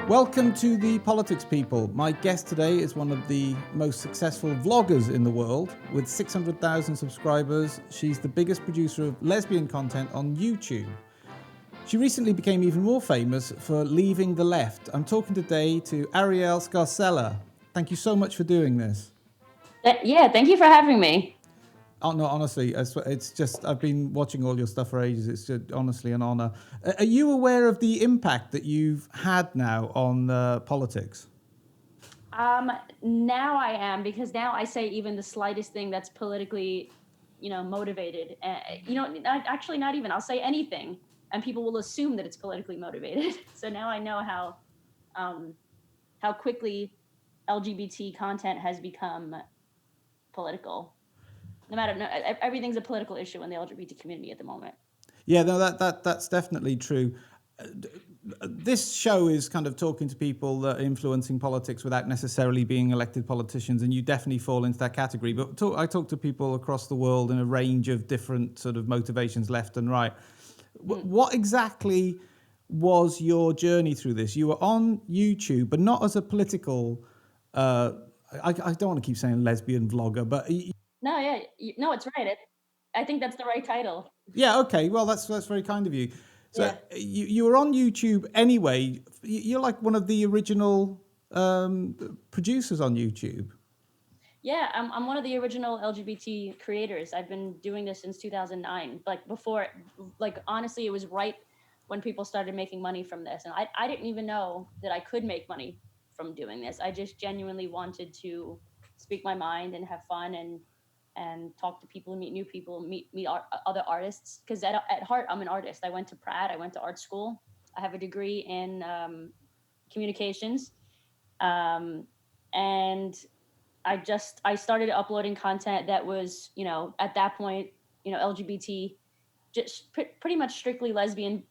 Welcome to the Politics People. My guest today is one of the most successful vloggers in the world. With 600,000 subscribers, she's the biggest producer of lesbian content on YouTube. She recently became even more famous for leaving the left. I'm talking today to Ariella Scarcella. Thank you so much for doing this. Yeah, thank you for having me. Oh, no, honestly, it's just, I've been watching all your stuff for ages. It's just honestly an honor. Are you aware of the impact that you've had now on politics? Now I am, because now I say even the slightest thing that's politically, motivated. Actually not even. I'll say anything, and people will assume that it's politically motivated. So now I know how quickly LGBT content has become political. Everything's a political issue in the LGBT community at the moment. Yeah, no, that's definitely true. This show is kind of talking to people that are influencing politics without necessarily being elected politicians, and you definitely fall into that category. But I talk to people across the world in a range of different sort of motivations, left and right. What exactly was your journey through this? You were on YouTube, but not as a political. I don't want to keep saying lesbian vlogger, but No, yeah, no, it's right. I think that's the right title. yeah, okay. Well, that's very kind of you. So Yeah. you were on YouTube anyway. You're like one of the original producers on YouTube. Yeah, I'm one of the original LGBT creators. I've been doing this since 2009. Honestly, it was right when people started making money from this. And I didn't even know that I could make money from doing this. I just genuinely wanted to speak my mind and have fun and talk to people and meet new people, meet other artists. Because at heart, I'm an artist. I went to Pratt. I went to art school. I have a degree in communications. And I started uploading content that was, at that point, LGBT, just pretty much strictly lesbian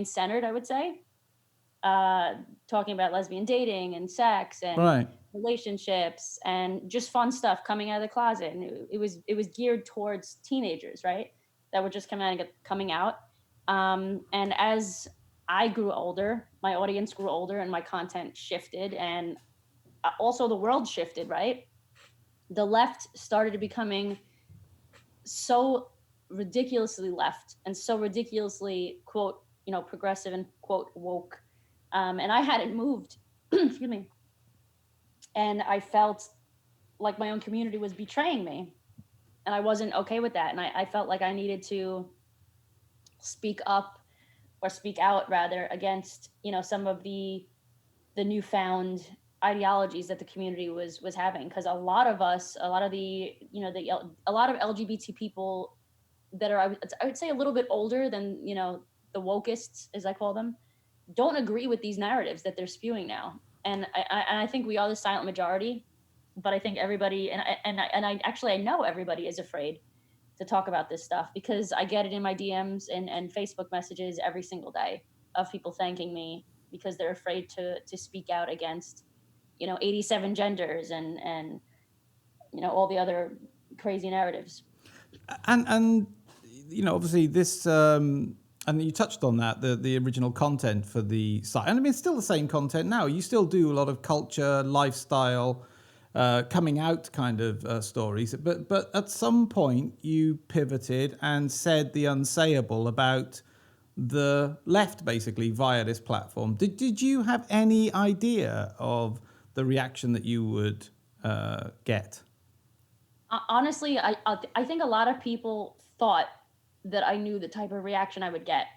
centered, I would say. Talking about lesbian dating and sex and Right. relationships and just fun stuff coming out of the closet. And it was geared towards teenagers, right? That were just coming out. And as I grew older, my audience grew older and my content shifted, and also the world shifted, right? The left started becoming so ridiculously left and so ridiculously, quote, progressive and, quote, woke. And I hadn't moved, excuse me. And I felt like my own community was betraying me. And I wasn't okay with that. And I felt like I needed to speak up, or speak out rather, against, some of the newfound ideologies that the community was having. Because a lot of LGBT people that are, I would say, a little bit older than, the wokeists, as I call them, don't agree with these narratives that they're spewing now. And I think we are the silent majority, but I think everybody, I know everybody is afraid to talk about this stuff, because I get it in my DMs and Facebook messages every single day of people thanking me because they're afraid to speak out against, 87 genders and all the other crazy narratives. And obviously this and you touched on that, the original content for the site. And I mean, it's still the same content now. You still do a lot of culture, lifestyle, coming out kind of stories. But at some point you pivoted and said the unsayable about the left, basically, via this platform. Did you have any idea of the reaction that you would get? Honestly, I think a lot of people thought that I knew the type of reaction I would get,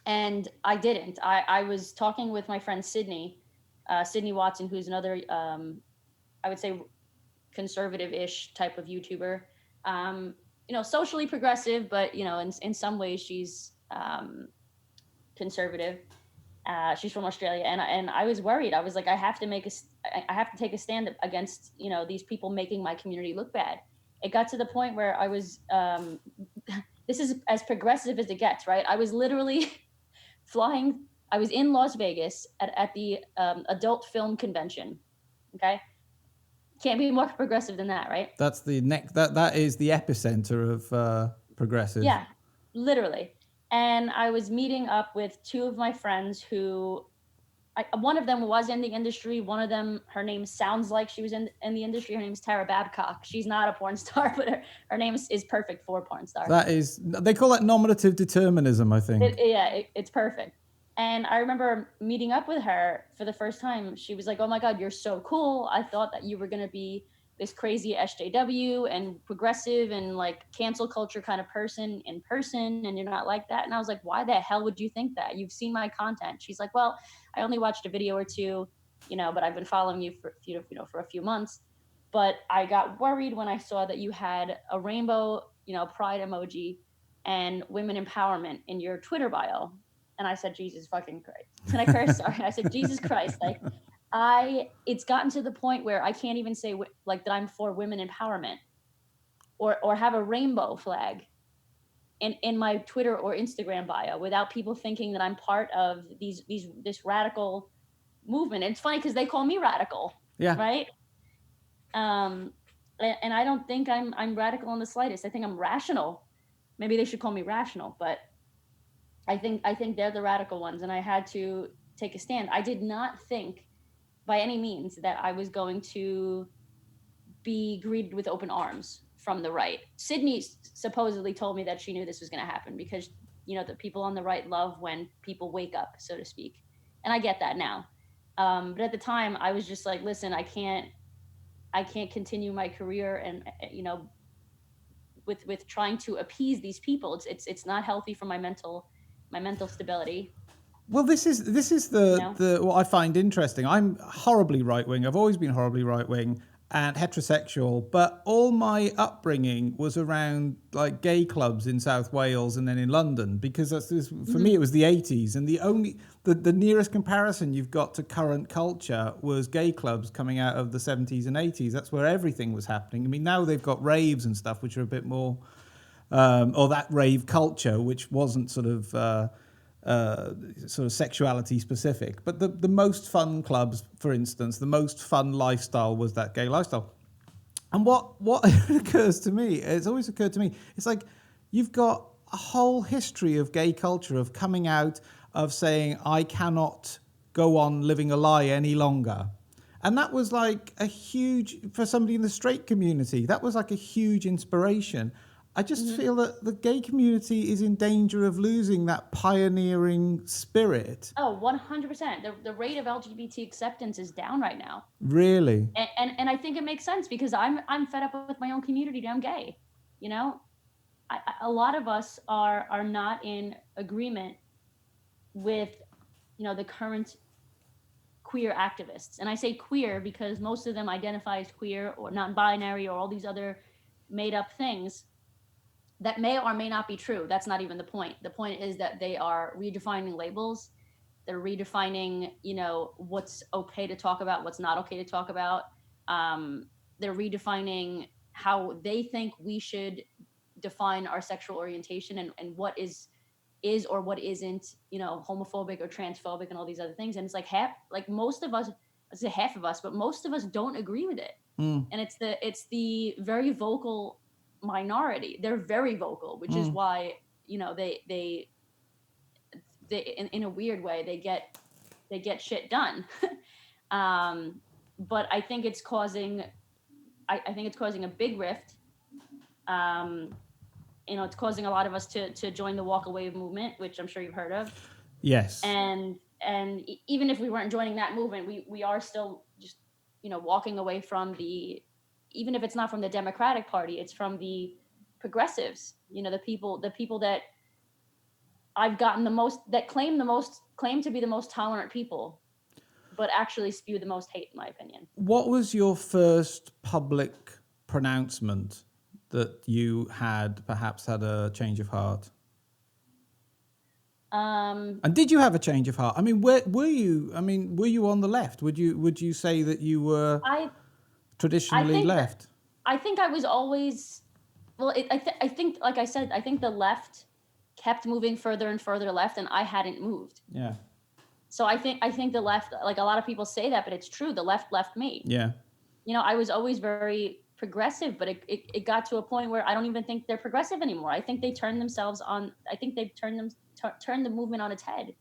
and I didn't. I was talking with my friend Sydney Watson, who's another, I would say, conservative-ish type of YouTuber. Socially progressive, but in some ways she's conservative. She's from Australia, and I was worried. I was like, I have to take a stand against these people making my community look bad. It got to the point where I was this is as progressive as it gets, right? I was literally flying. I was in Las Vegas at the adult film convention. Okay, can't be more progressive than that, right? That's the next. That is the epicenter of progressive. Yeah, literally. And I was meeting up with two of my friends who one of them was in the industry. One of them, her name sounds like she was in the industry. Her name's Tara Babcock. She's not a porn star, but her name is perfect for a porn star. They call that nominative determinism, I think. It's perfect. And I remember meeting up with her for the first time. She was like, "Oh my God, you're so cool. I thought that you were going to be this crazy SJW and progressive and like cancel culture kind of person in person, and you're not like that." And I was like, "Why the hell would you think that? You've seen my content." She's like, "Well, I only watched a video or two, but I've been following you for for a few months. But I got worried when I saw that you had a rainbow, pride emoji and women empowerment in your Twitter bio." And I said, "Jesus fucking Christ." And I cursed, sorry. I said, "Jesus Christ." Like, it's gotten to the point where I can't even say like that I'm for women empowerment or have a rainbow flag in my Twitter or Instagram bio without people thinking that I'm part of this radical movement. And it's funny because they call me radical. Yeah. Right. And I don't think I'm radical in the slightest. I think I'm rational. Maybe they should call me rational, but I think they're the radical ones, and I had to take a stand. I did not think by any means that I was going to be greeted with open arms from the right. Sydney supposedly told me that she knew this was going to happen because, the people on the right love when people wake up, so to speak. And I get that now. But at the time I was just like, listen, I can't continue my career and, with trying to appease these people. It's not healthy for my mental stability. Well, this is the what I find interesting. I'm horribly right wing. I've always been horribly right wing and heterosexual, but all my upbringing was around like gay clubs in South Wales and then in London, because for me it was the 80s, and the nearest comparison you've got to current culture was gay clubs coming out of the 70s and 80s. That's where everything was happening. I mean, now they've got raves and stuff which are a bit more or that rave culture, which wasn't sort of sexuality specific. But the most fun clubs, for instance, the most fun lifestyle was that gay lifestyle. And what occurs to me, it's always occurred to me, it's like you've got a whole history of gay culture, of coming out, of saying, I cannot go on living a lie any longer. And that was like a huge, for somebody in the straight community, that was like a huge inspiration. I just feel that the gay community is in danger of losing that pioneering spirit. Oh, 100%. The rate of LGBT acceptance is down right now. Really? And I think it makes sense because I'm fed up with my own community. I'm gay. A lot of us are not in agreement with, the current queer activists. And I say queer because most of them identify as queer or non-binary or all these other made up things that may or may not be true. That's not even the point. The point is that they are redefining labels. They're redefining, what's okay to talk about, what's not okay to talk about. They're redefining how they think we should define our sexual orientation and what is or what isn't, homophobic or transphobic and all these other things. And it's like most of us, I say half of us, but most of us don't agree with it. And it's the very vocal minority. They're very vocal, which is why they in a weird way they get shit done. But I think it's causing a big rift. It's causing a lot of us to join the walk away movement, which I'm sure you've heard of. Yes. And even if we weren't joining that movement, we are still just walking away from the, even if it's not from the Democratic Party, it's from the progressives, the people that I've gotten the most, that claim to be the most tolerant people, but actually spew the most hate, in my opinion. What was your first public pronouncement that you had perhaps had a change of heart? And did you have a change of heart? I mean, where were you? I mean, were you on the left? Would you say that you were traditionally left? I think I was always, well, I think, like I said, I think the left kept moving further and further left, and I hadn't moved. Yeah. So I think the left, like a lot of people say that, but it's true. The left left me. Yeah. I was always very progressive, but it got to a point where I don't even think they're progressive anymore. I think they turned thurned the movement on its head.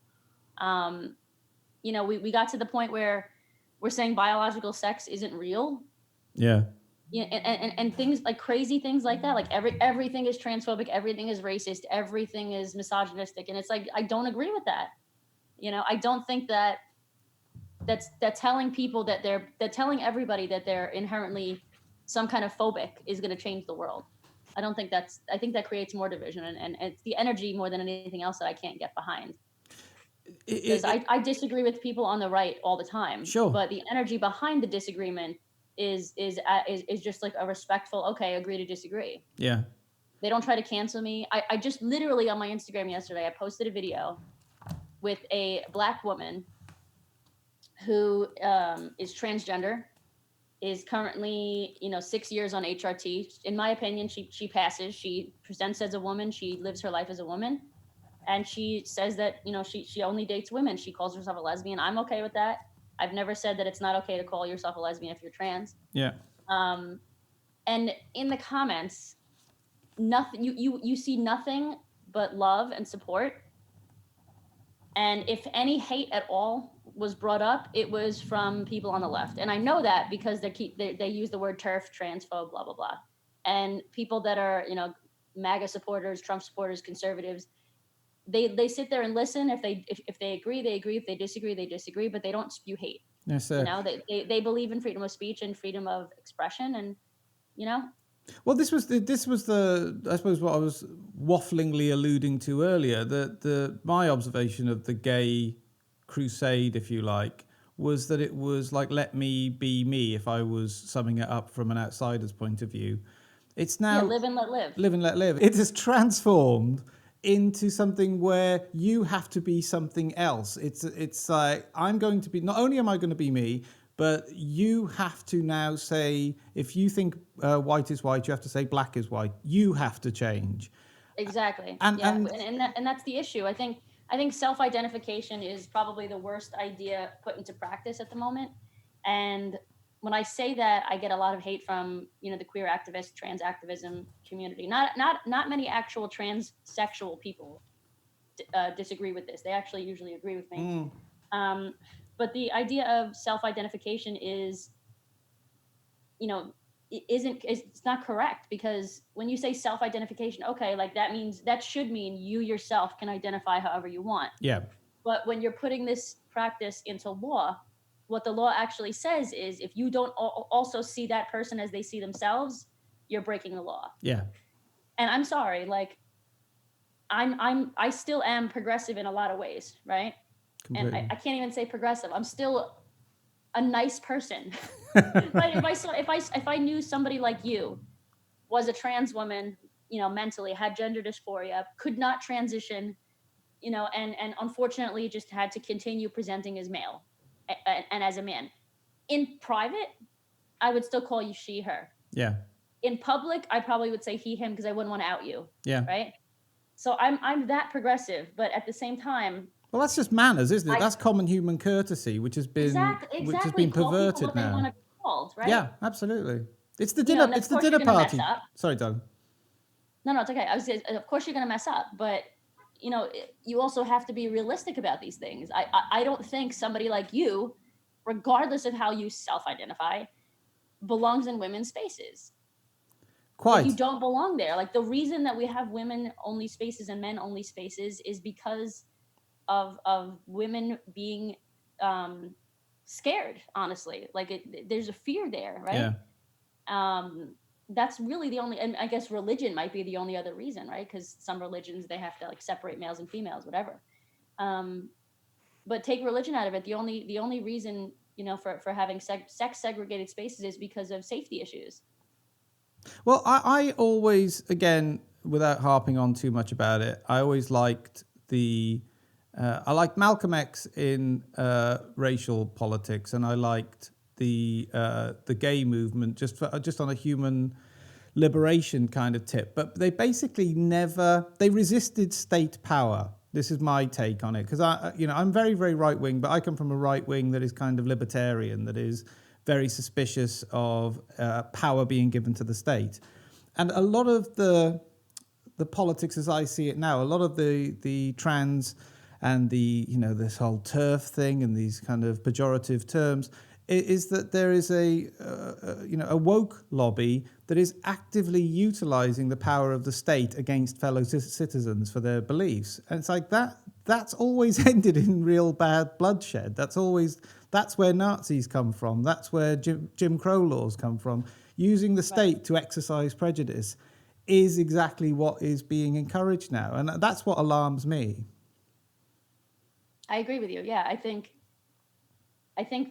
we got to the point where we're saying biological sex isn't real. Yeah. Yeah, and things like crazy things like that, like everything is transphobic, everything is racist, everything is misogynistic, and it's like I don't agree with that. I don't think that's telling people that telling everybody that they're inherently some kind of phobic is going to change the world. I don't think I think that creates more division, and it's the energy more than anything else that I can't get behind. Because I disagree with people on the right all the time. Sure. But the energy behind the disagreement is just like a respectful, okay, agree to disagree. Yeah. They don't try to cancel me. I just literally on my Instagram yesterday, I posted a video with a Black woman who is transgender, is currently 6 years on HRT. In my opinion, she passes. She presents as a woman. She lives her life as a woman. And she says that she only dates women. She calls herself a lesbian. I'm okay with that. I've never said that it's not okay to call yourself a lesbian if you're trans. Yeah. And in the comments, nothing you see nothing but love and support. And if any hate at all was brought up, it was from people on the left. And I know that because they use the word TERF, transphobe, blah blah blah. And people that are MAGA supporters, Trump supporters, conservatives, they sit there and listen. If they agree, they agree. If they disagree, they disagree. But they don't spew hate. Yes, sir. They believe in freedom of speech and freedom of expression, and Well, this was the I suppose what I was wafflingly alluding to earlier. The my observation of the gay crusade, if you like, was that it was like let me be me. If I was summing it up from an outsider's point of view, it's now live and let live. Live and let live. It has transformed into something where you have to be something else. It's like I'm going to be. Not only am I going to be me, but you have to now say, if you think white is white, you have to say black is white. You have to change. Exactly. And that's the issue. I think self-identification is probably the worst idea put into practice at the moment. And when I say that, I get a lot of hate from the queer activist, trans activism community. Not many actual transsexual people disagree with this. They actually usually agree with me. But the idea of self-identification is, it's not correct, because when you say self-identification, okay, like that should mean you yourself can identify however you want. Yeah. But when you're putting this practice into law, what the law actually says is if you don't also see that person as they see themselves, you're breaking the law. Yeah. And I'm sorry, like I still am progressive in a lot of ways, right? Completely. And I can't even say progressive. I'm still a nice person. But if I knew somebody like you was a trans woman, mentally had gender dysphoria, could not transition, and unfortunately just had to continue presenting as male and as a man. In private, I would still call you she, her. Yeah. In public, I probably would say he, him, because I wouldn't want to out you. Yeah. Right. So I'm that progressive, but at the same time. Well, that's just manners, isn't it? That's common human courtesy, which has been which has been perverted now. Want to be called, right? Yeah, absolutely. It's the dinner. It's the dinner party. Sorry, Doug. No, it's okay. I was saying, of course you're going to mess up, but you also have to be realistic about these things. I don't think somebody like you, regardless of how you self-identify, belongs in women's spaces. Quite. Like, you don't belong there. Like, the reason that we have women-only spaces and men-only spaces is because of women being scared, honestly. Like, there's a fear there, right? Yeah. That's really the only, and I guess religion might be the only other reason, right? Because some religions, they have to like separate males and females, whatever. But take religion out of it. The only reason, for having sex segregated spaces is because of safety issues. Well, I always, again, without harping on too much about it, I always liked I liked Malcolm X in racial politics, and I liked the gay movement just on a human liberation kind of tip. But they basically they resisted state power. This is my take on it, because I'm very, very right wing, but I come from a right wing that is kind of libertarian, that is very suspicious of power being given to the state. And a lot of the politics as I see it now, a lot of the trans and the, this whole turf thing and these kind of pejorative terms, is that there is a woke lobby that is actively utilizing the power of the state against fellow citizens for their beliefs. And it's like that's always ended in real bad bloodshed. That's where Nazis come from. That's where Jim Crow laws come from. Using the state to exercise prejudice is exactly what is being encouraged now. And that's what alarms me. I agree with you. Yeah, I think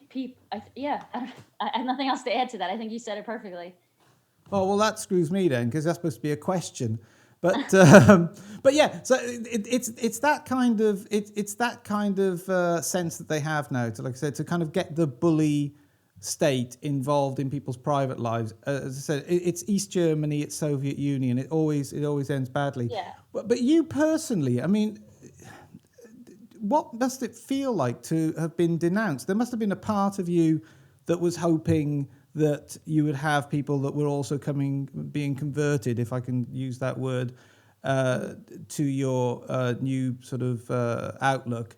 people. I have nothing else to add to that. I think you said it perfectly. Oh, well, that screws me then, because that's supposed to be a question. But but yeah, so it's that kind of sense that they have now to, like I said, to kind of get the bully state involved in people's private lives. As I said, it's East Germany, it's Soviet Union. It always ends badly. Yeah. But you personally, I mean, what must it feel like to have been denounced? There must have been a part of you that was hoping that you would have people that were also being converted, if I can use that word, to your new sort of outlook.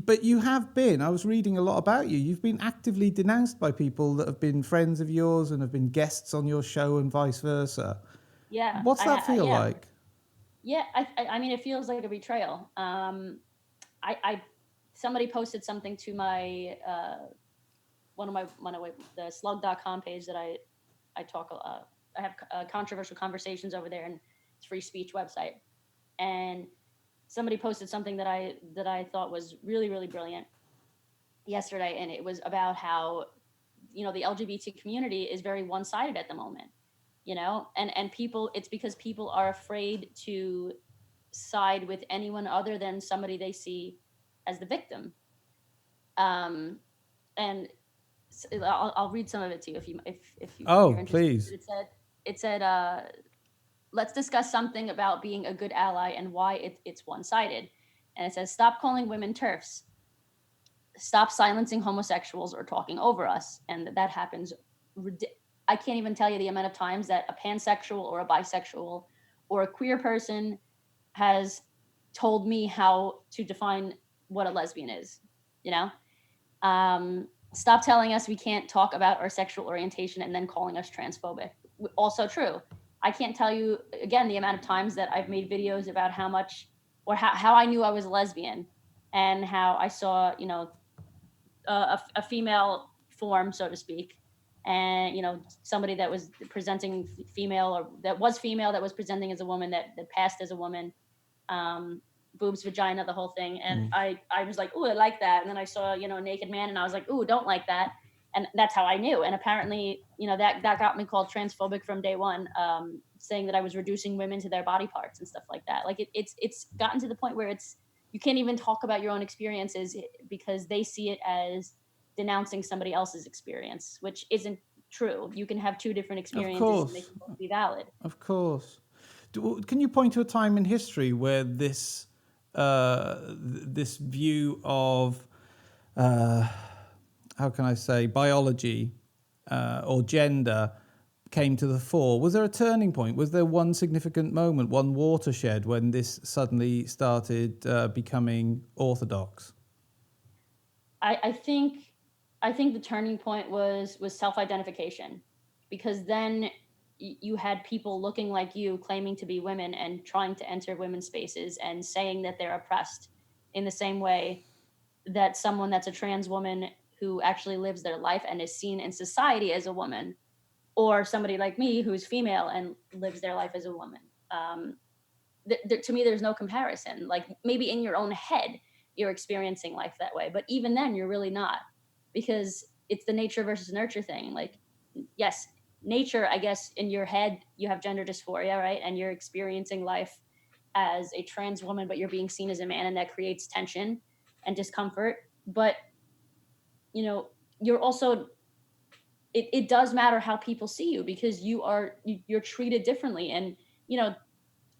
But you have been, I was reading a lot about you, you've been actively denounced by people that have been friends of yours and have been guests on your show and vice versa. Yeah. What's that feel like? Yeah, I mean, it feels like a betrayal. Somebody posted something to my one of the slug.com page that I talk. I have controversial conversations over there, and it's free speech website. And somebody posted something that I thought was really, really brilliant yesterday, and it was about how the LGBT community is very one-sided at the moment. And people, it's because people are afraid to side with anyone other than somebody they see as the victim. And I'll read some of it to you if you're interested. Please. It said let's discuss something about being a good ally and why it's one-sided. And it says, stop calling women TERFs, stop silencing homosexuals or talking over us. And that happens. I can't even tell you the amount of times that a pansexual or a bisexual or a queer person has told me how to define what a lesbian is. Stop telling us we can't talk about our sexual orientation and then calling us transphobic. Also true. I can't tell you, again, the amount of times that I've made videos about how much or how I knew I was a lesbian and how I saw, a female form, so to speak, and, somebody that was presenting female or that was female that was presenting as a woman that passed as a woman, boobs, vagina, the whole thing. And I was like, ooh, I like that. And then I saw, a naked man and I was like, ooh, don't like that. And that's how I knew. And apparently, that got me called transphobic from day one, saying that I was reducing women to their body parts and stuff like that. Like it's gotten to the point where you can't even talk about your own experiences because they see it as denouncing somebody else's experience, which isn't true. You can have two different experiences and they can both be valid. Of course. Can you point to a time in history where this view of how can I say biology or gender came to the fore? Was there a turning point? Was there one significant moment, one watershed when this suddenly started becoming orthodox? I think the turning point was self-identification, because then you had people looking like you claiming to be women and trying to enter women's spaces and saying that they're oppressed in the same way that someone that's a trans woman who actually lives their life and is seen in society as a woman, or somebody like me who's female and lives their life as a woman. To me, there's no comparison. Like maybe in your own head, you're experiencing life that way, but even then you're really not, because it's the nature versus nurture thing. Like, yes, nature, I guess in your head, you have gender dysphoria, right? And you're experiencing life as a trans woman, but you're being seen as a man, and that creates tension and discomfort. But, you're also, it does matter how people see you, because you're treated differently. And,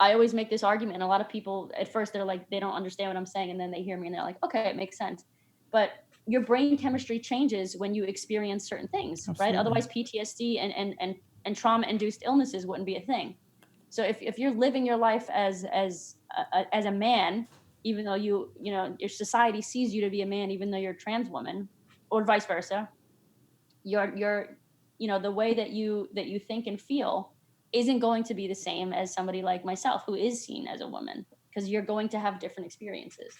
I always make this argument, and a lot of people at first they're like, they don't understand what I'm saying. And then they hear me and they're like, okay, it makes sense. But your brain chemistry changes when you experience certain things, Absolutely. Right? Otherwise PTSD and trauma induced illnesses wouldn't be a thing. So if you're living your life as a man, even though your society sees you to be a man, even though you're a trans woman, or vice versa. Your the way that you think and feel isn't going to be the same as somebody like myself who is seen as a woman, because you're going to have different experiences.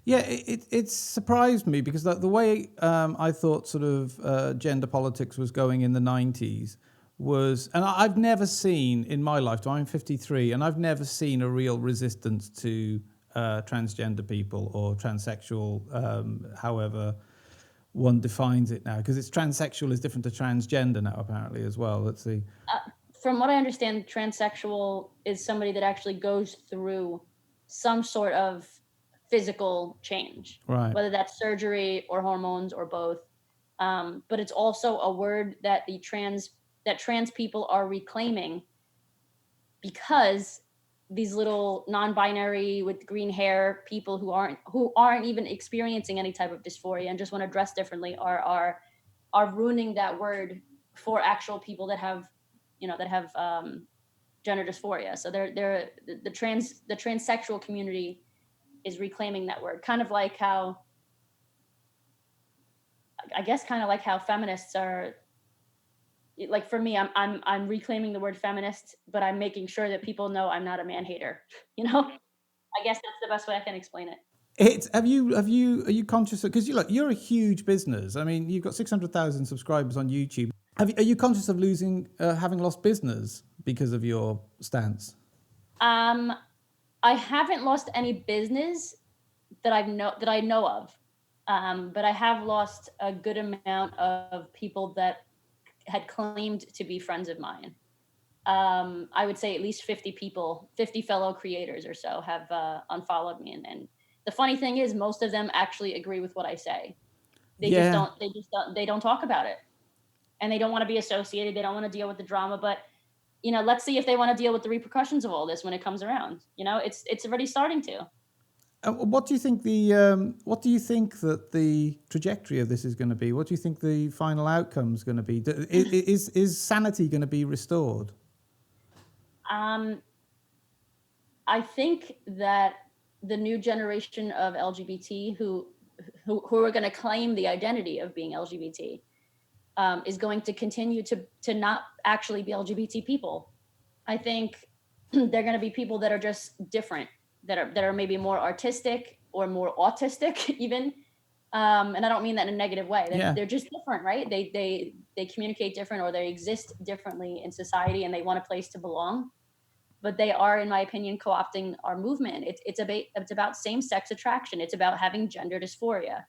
Yeah, it surprised me because the way I thought sort of gender politics was going in the 90s was, and I've never seen in my lifetime, I'm 53, and I've never seen a real resistance to transgender people or transsexual, however one defines it now, because it's transsexual is different to transgender now, apparently, as well. Let's see. From what I understand, transsexual is somebody that actually goes through some sort of physical change, Right. whether that's surgery or hormones or both. But it's also a word that trans people are reclaiming, because these little non-binary with green hair people who aren't even experiencing any type of dysphoria and just want to dress differently are ruining that word for actual people that have gender dysphoria. So the transsexual community is reclaiming that word, kind of like how feminists are. Like for me, I'm reclaiming the word feminist, but I'm making sure that people know I'm not a man hater. I guess that's the best way I can explain it. Are you conscious of, because you're a huge business. I mean, you've got 600,000 subscribers on YouTube. Are you conscious of having lost business because of your stance? I haven't lost any business that I know of, but I have lost a good amount of people that had claimed to be friends of mine. I would say at least 50 people, 50 fellow creators or so have unfollowed me. And the funny thing is, most of them actually agree with what I say. They don't talk about it, and they don't want to be associated. They don't want to deal with the drama, but let's see if they want to deal with the repercussions of all this when it comes around. It's already starting to. What do you think that the trajectory of this is going to be? What do you think the final outcome is going to be? Is sanity going to be restored? I think that the new generation of LGBT who are going to claim the identity of being LGBT is going to continue to not actually be LGBT people. I think they're going to be people that are just different, that are maybe more artistic or more autistic even. And I don't mean that in a negative way. They're just different, right? They communicate different, or they exist differently in society, and they want a place to belong. But they are, in my opinion, co-opting our movement. It's about same-sex attraction. It's about having gender dysphoria.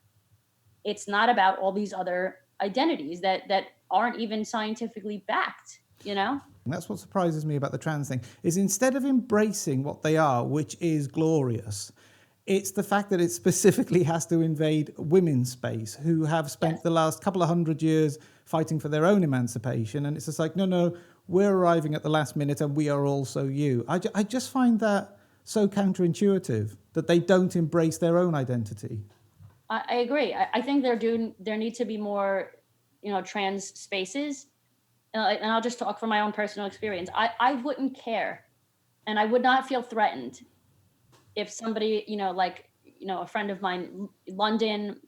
It's not about all these other identities that aren't even scientifically backed, And that's what surprises me about the trans thing, is instead of embracing what they are, which is glorious, it's the fact that it specifically has to invade women's space who have spent the last couple of 100 years fighting for their own emancipation. And it's just like, no, we're arriving at the last minute and we are also you. I just find that so counterintuitive that they don't embrace their own identity. I agree. I think there need to be more, trans spaces. And I'll just talk from my own personal experience. I wouldn't care, and I would not feel threatened if somebody, a friend of mine, London,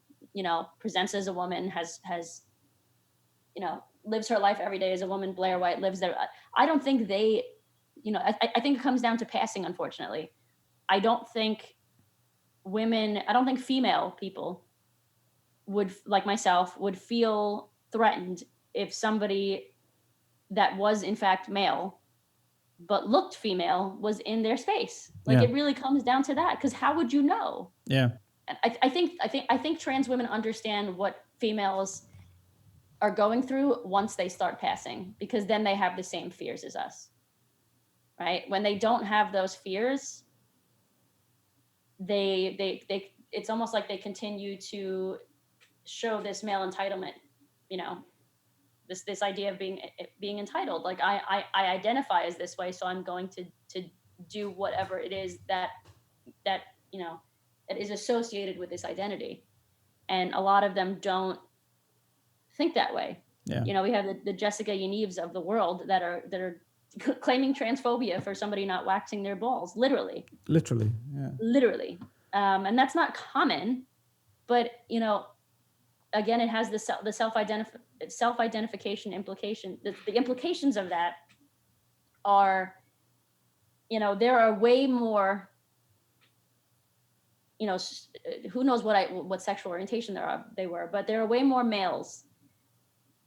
presents as a woman, has lives her life every day as a woman. Blair White lives there. I don't think they, I think it comes down to passing, unfortunately. I don't think female people would, like myself, would feel threatened if somebody that was in fact male but looked female was in their space. It really comes down to that, because how would you know? Yeah. And I think trans women understand what females are going through once they start passing, because then they have the same fears as us, right? When they don't have those fears, they it's almost like they continue to show this male entitlement, this idea of being entitled. Like I identify as this way, so I'm going to do whatever it is that that is associated with this identity. And a lot of them don't think that way. Yeah. We have the Jessica Yanives of the world that are claiming transphobia for somebody not waxing their balls, literally. Literally, yeah. Literally. And that's not common, but again, it has the self-identification implication. The implications of that are, there are way more, who knows what sexual orientation they were, but there are way more males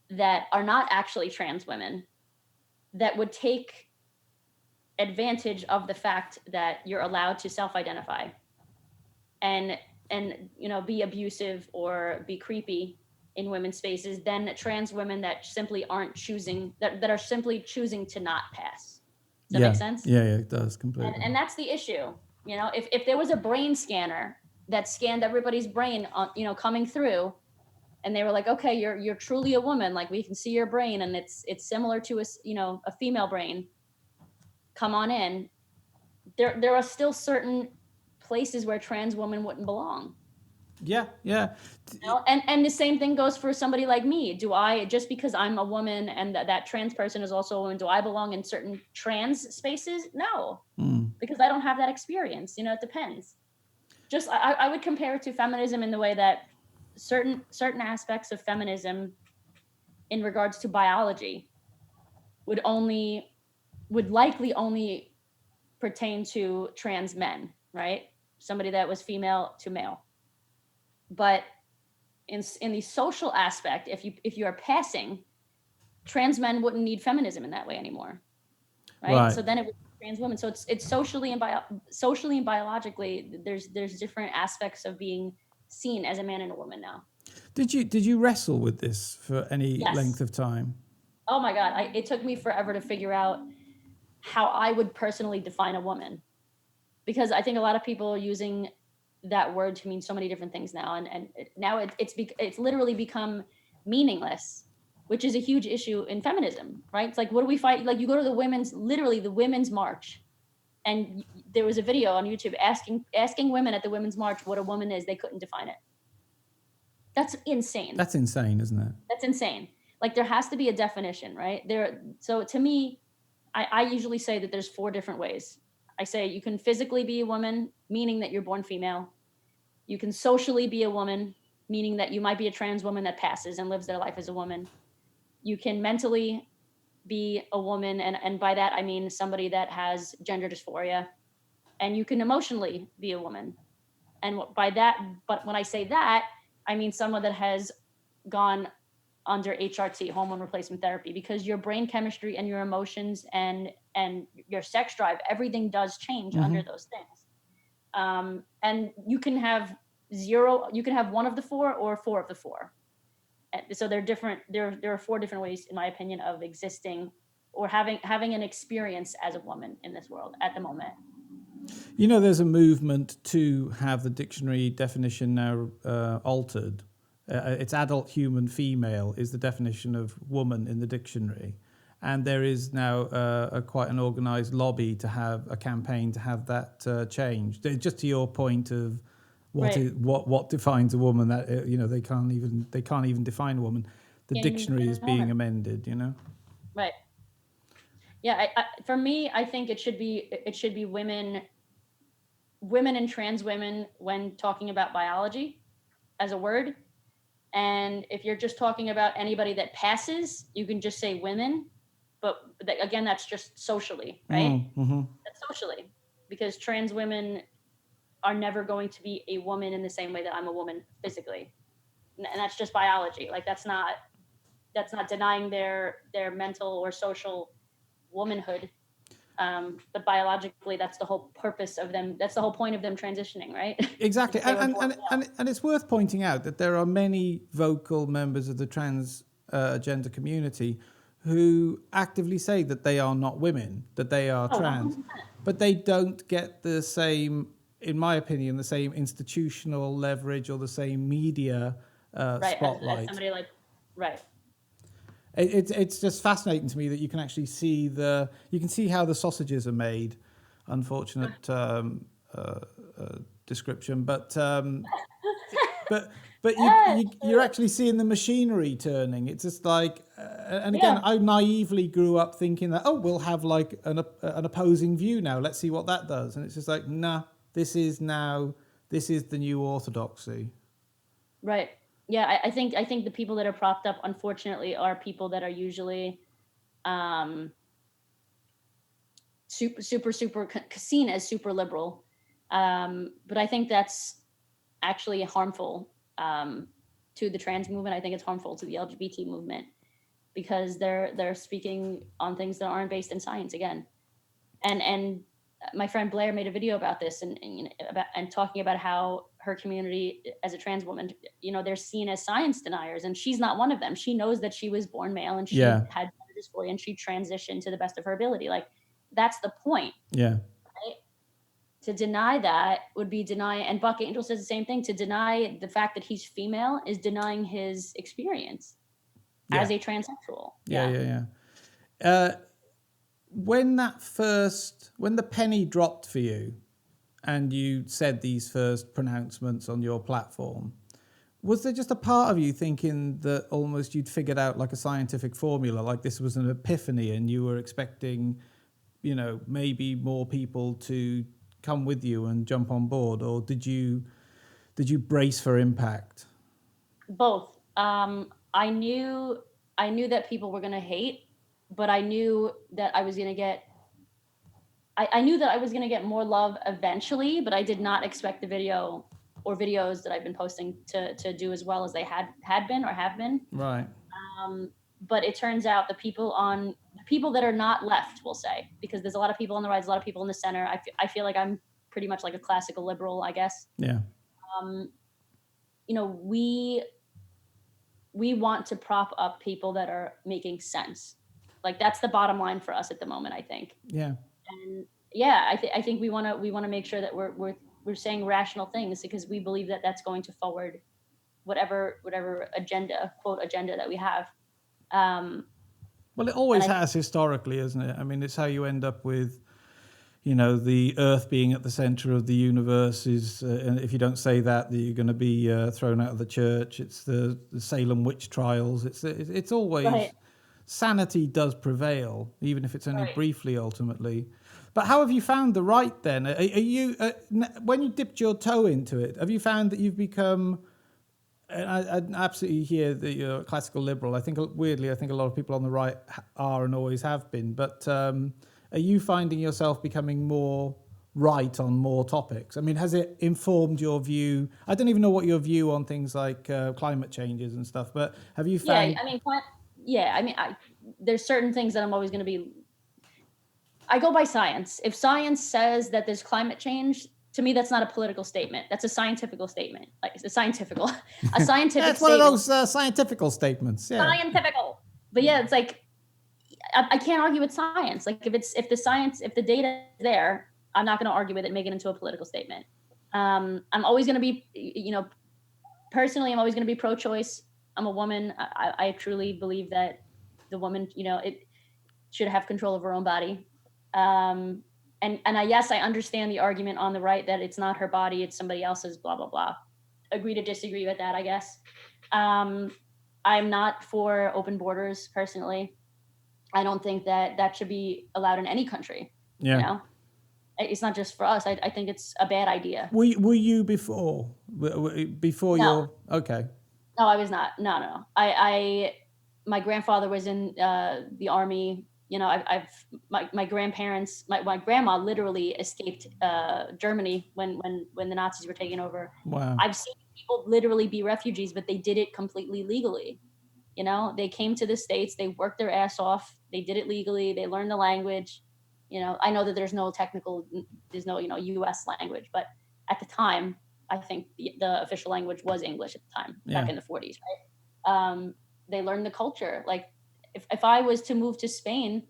that are not actually trans women that would take advantage of the fact that you're allowed to self-identify and be abusive or be creepy in women's spaces than trans women that simply aren't choosing that are simply choosing to not pass. Does that make sense? Yeah, it does completely. And that's the issue. If there was a brain scanner that scanned everybody's brain coming through, and they were like, okay, you're truly a woman, like we can see your brain and it's similar to a female brain, come on in. There are still certain places where trans women wouldn't belong. Yeah. And the same thing goes for somebody like me. Do I, just because I'm a woman and that trans person is also a woman, do I belong in certain trans spaces? No, because I don't have that experience. It depends. Just I would compare it to feminism in the way that certain aspects of feminism in regards to biology would likely only pertain to trans men, right? Somebody that was female to male. But in the social aspect, if you are passing, trans men wouldn't need feminism in that way anymore, right? So then it would be trans women. So it's socially and biologically, there's different aspects of being seen as a man and a woman now. Did you wrestle with this for any length of time? Oh my God, it took me forever to figure out how I would personally define a woman, because I think a lot of people are using that word to mean so many different things now, and now it's literally become meaningless, which is a huge issue in feminism, right? It's like, what do we fight? Like, you go to the women's march, and there was a video on YouTube asking women at the women's march what a woman is. They couldn't define it. That's insane. That's insane, isn't it? That's insane. Like, there has to be a definition, right? So to me, I usually say that there's 4 different ways. I say you can physically be a woman, meaning that you're born female. You can socially be a woman, meaning that you might be a trans woman that passes and lives their life as a woman. You can mentally be a woman, and by that I mean somebody that has gender dysphoria. And you can emotionally be a woman. And but when I say that, I mean someone that has gone under HRT, hormone replacement therapy, because your brain chemistry and your emotions and your sex drive, everything does change under those things. And you can have 1 of the 4 or 4 of the 4. So they're different. There are 4 different ways, in my opinion, of existing or having an experience as a woman in this world at the moment. There's a movement to have the dictionary definition now altered. It's adult human female is the definition of woman in the dictionary. And there is now quite an organised lobby to have a campaign to have that changed. Just to your point of what defines a woman, that they can't even define a woman. The dictionary is being amended. Right. Yeah. For me, I think it should be women and trans women when talking about biology as a word. And if you're just talking about anybody that passes, you can just say women. But again, that's just socially, right? That's socially, because trans women are never going to be a woman in the same way that I'm a woman physically, and that's just biology. Like, that's not denying their mental or social womanhood. But biologically, that's the whole purpose of them. That's the whole point of them transitioning, right? Exactly. And it's worth pointing out that there are many vocal members of the transgender community who actively say that they are not women, that they are trans, 100%. But they don't get the same, in my opinion, the same institutional leverage or the same media spotlight. As somebody like, right. It's just fascinating to me that you can actually see how the sausages are made. Unfortunate description, but but you're actually seeing the machinery turning. It's just like, and again, I naively grew up thinking that, oh, we'll have like an opposing view now. Let's see what that does. And it's just like, nah, this is the new orthodoxy. Right. Yeah, I think the people that are propped up, unfortunately, are people that are usually super seen as super liberal. But I think that's actually harmful to the trans movement. I think it's harmful to the LGBT movement because they're speaking on things that aren't based in science again. And my friend Blair made a video about this and talking about how her community as a trans woman, they're seen as science deniers, and she's not one of them. She knows that she was born male and she had gender dysphoria and she transitioned to the best of her ability. Like, that's the point. Yeah. Right? To deny that would be and Buck Angel says the same thing. To deny the fact that he's female is denying his experience as a transsexual. Yeah. When the penny dropped for you and you said these first pronouncements on your platform, was there just a part of you thinking that almost you'd figured out like a scientific formula, like this was an epiphany and you were expecting, maybe more people to come with you and jump on board? Or did you brace for impact? Both. I knew that people were going to hate, but I knew that I was going to get I knew that I was going to get more love eventually, but I did not expect the video or videos that I've been posting to do as well as they had been or have been. Right. But it turns out the people that are not left, we'll say, because there's a lot of people on the right, there's a lot of people in the center. I feel like I'm pretty much like a classical liberal, I guess. Yeah. We want to prop up people that are making sense. Like, that's the bottom line for us at the moment, I think. Yeah. And yeah, I think we want to make sure that we're saying rational things because we believe that that's going to forward whatever agenda, quote, agenda that we have. Well, it always has historically, isn't it? I mean, it's how you end up with, the Earth being at the center of the universe and if you don't say that, you're going to be thrown out of the church. It's the Salem witch trials. It's always right. Sanity does prevail, even if it's only briefly, ultimately. But how have you found the right then? Are you when you dipped your toe into it, have you found that you've become? I absolutely hear that you're a classical liberal. I think a lot of people on the right are and always have been. But are you finding yourself becoming more right on more topics? I mean, has it informed your view? I don't even know what your view on things like climate changes and stuff. But have you found? I mean, there's certain things that I'm always going to be. I go by science. If science says that there's climate change, to me, that's not a political statement. That's a scientific statement. Like, it's a scientific That's statement. One of those scientific statements. Yeah. Scientific. But yeah, it's like, I can't argue with science. Like, if the data is there, I'm not going to argue with it and make it into a political statement. I'm always going to be, personally, I'm always going to be pro-choice. I'm a woman. I truly believe that the woman, it should have control of her own body. And yes, I understand the argument on the right that it's not her body, it's somebody else's, blah, blah, blah. Agree to disagree with that, I guess. I'm not for open borders, personally. I don't think that should be allowed in any country. Yeah. It's not just for us. I think it's a bad idea. Were you before? Before No. you're... Okay. No, I was not. No. My grandfather was in the army. My grandparents, my grandma literally escaped Germany when the Nazis were taking over. Wow. I've seen people literally be refugees, but they did it completely legally. They came to the States, they worked their ass off, they did it legally, they learned the language. I know that there's no US language, but at the time, I think the official language was English at the time, back in the 40s, right? They learned the culture. Like, if I was to move to Spain,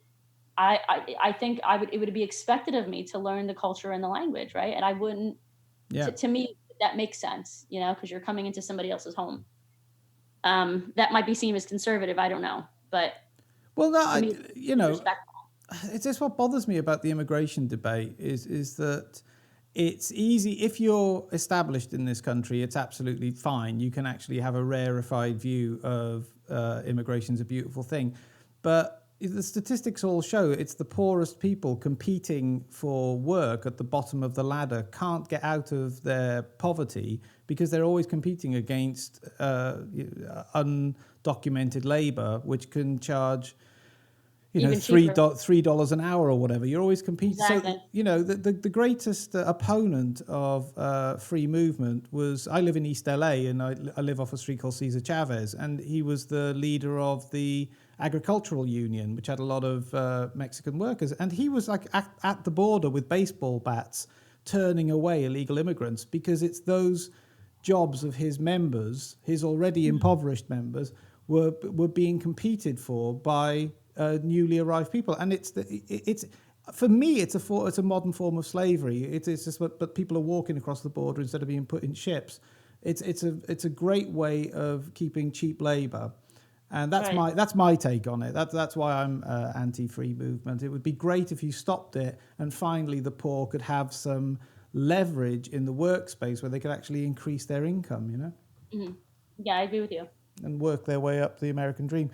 I think it would be expected of me to learn the culture and the language, right? And I wouldn't. Yeah. To me, that makes sense, because you're coming into somebody else's home. That might be seen as conservative. I don't know, but it's just what bothers me about the immigration debate is that it's easy if you're established in this country. It's absolutely fine. You can actually have a rarefied view of immigration's a beautiful thing, but the statistics all show it's the poorest people competing for work at the bottom of the ladder can't get out of their poverty because they're always competing against undocumented labor, which can charge $3 an hour or whatever. You're always competing. Exactly. So the greatest opponent of free movement was, I live in East LA and I live off a street called Cesar Chavez, and he was the leader of the agricultural union, which had a lot of Mexican workers, and he was like at the border with baseball bats turning away illegal immigrants because it's those jobs of his members, his already impoverished members, were being competed for by newly arrived people. And it's for me it's a modern form of slavery. It's just but people are walking across the border instead of being put in ships. It's a great way of keeping cheap labor. And that's my take on it. That's why I'm anti-free movement. It would be great if you stopped it and finally the poor could have some leverage in the workspace where they could actually increase their income, Mm-hmm. Yeah, I agree with you. And work their way up the American dream.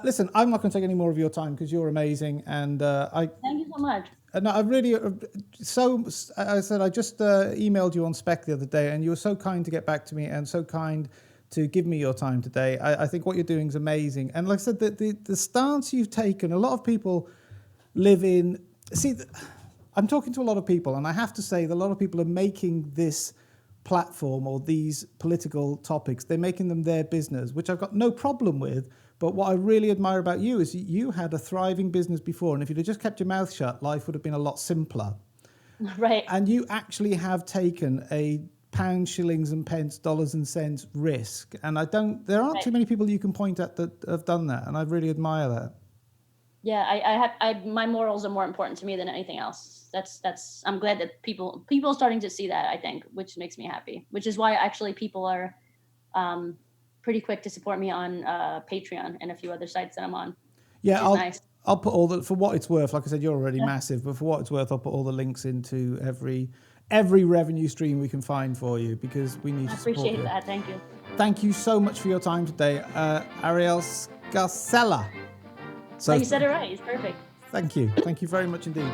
Listen, I'm not going to take any more of your time because you're amazing. And Thank you so much. No, I really, I said, I just emailed you on Spec the other day and you were so kind to get back to me and so kind to give me your time today. I think what you're doing is amazing. And like I said, the stance you've taken, a lot of people live in... See, I'm talking to a lot of people, and I have to say that a lot of people are making this platform or these political topics, they're making them their business, which I've got no problem with. But what I really admire about you is you had a thriving business before, and if you'd have just kept your mouth shut, life would have been a lot simpler. Right. And you actually have taken a pounds, shillings and pence, dollars and cents risk. And there aren't too many people you can point at that have done that. And I really admire that. Yeah, my morals are more important to me than anything else. I'm glad that people are starting to see that, I think, which makes me happy, which is why actually people are pretty quick to support me on Patreon and a few other sites that I'm on. Yeah, I'll put all for what it's worth. Like I said, you're already massive, but for what it's worth, I'll put all the links into every revenue stream we can find for you because we need to support you. I appreciate that. Thank you. Thank you so much for your time today, Ariella Scarcella. So you said it right. It's perfect. Thank you. Thank you very much indeed.